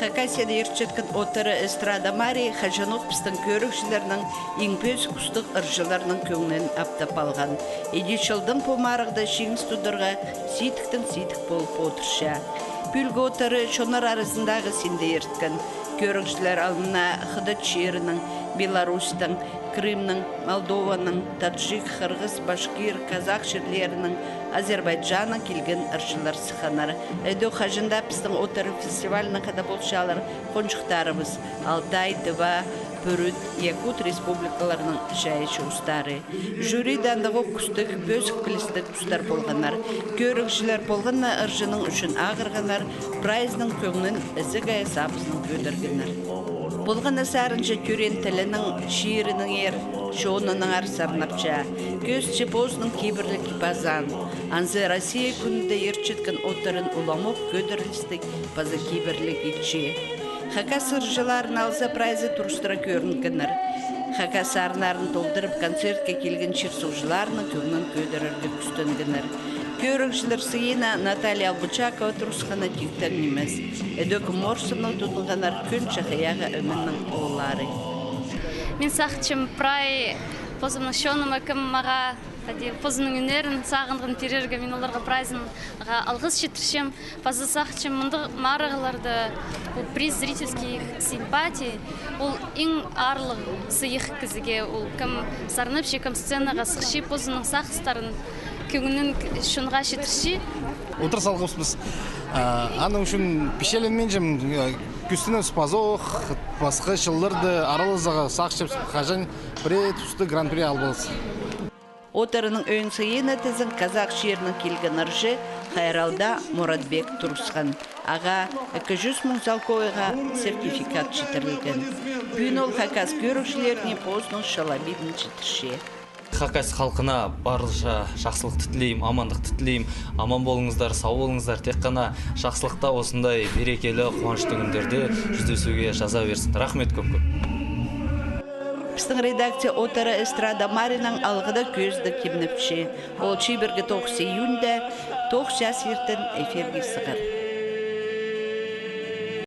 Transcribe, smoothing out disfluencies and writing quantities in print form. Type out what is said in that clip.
Хакасияда ерчеткен отыры эстрада Мария Хажанов пістің көрікшілерінің еңпөз күстік ұржыларының көңінен аптап алған. Едешілдің помарығда шеңіз тұдырға ситіктің ситік болып отырша. Бүлгі отыры шонар арасындағы сенде ерткен. Көрікшілер алына Хыдат шерінің, Беларусьтың, Крымның, Молдованың, Таджик, Қырғыз, Башкир, Казах жерлерінің, Азербайджанның келген ұршылар сықанар. Өйді қажында пістің отыры фестивалінің қада болшалар қоншықтарымыз Алтай, Тыва, Бүріт, Якут республикаларының жайышы ұстары. Жюри дандығы күстік, бөзік кілістік ұстар болғанар. Көрікшілер болғанна ұржының үшін ағырғанар, прайзның көңінің ізі ғая сапысының көдіргенар. Болған әсәрінше көрен тілінің, шиірінің ер, шоғынының арсарнапча, көзче бозының кейбірлік базан. Анзы Россия күнінде ерчеткен отырын уламық көдірлістік базы кейбірлік етші. Хакас ұржыларын алса прайзы тұрыстыра көрінгенір. Хакас арнарын толдырып концертке келген шерсужыларының көңінің көдірірлік күстенгенір. Көрікшілер сыйына Наталья Албучакова тұрысқана тектен немес. Эдөкі морсымның тұтынғанар күн шақияға өміннің олары. Мен сақчым прай позымның шоным әкім маға позының үнерін сағынғын терерге мен оларға прайзын алғыз шетіршем. Пазы сақчым мұнды марығыларды приз зрительских симпатий. Ол ең арлық сыйық кізіге. Ол кім сарынып кім сценаға сықши позының сақыстарын көңінің шынға шетірші. Отырс алғыспыз. Аның үшін пешеленмен жем күстінің спазоқ, басқы шылдырды аралызаға сақшып қажан бірет үсті гран-при албылыз. Отырының өң сыйына тізін Казақ жерінің келген ұржы Қайралда Мұратбек тұрысқан. Аға 200 мың залкойға сертификат жетірілген. Бүйін ол Хакас көрікшілеріне позының шалабидін жетірше. Хакас халқына барынша жақсылық тілеймін, амандық тілеймін. Аман болыңыздар, сау болыңыздар. Тек қана жақсылықта осындай берекелі, қуанышты күндерде жүздесуге жаза берсін. Рахмет көп-көп. Біздің редакция отыры эстрада Маринің алғыда көзді кемніпші. Ол чибіргі 9 июньда 9 жас ертін эфирге сығыр.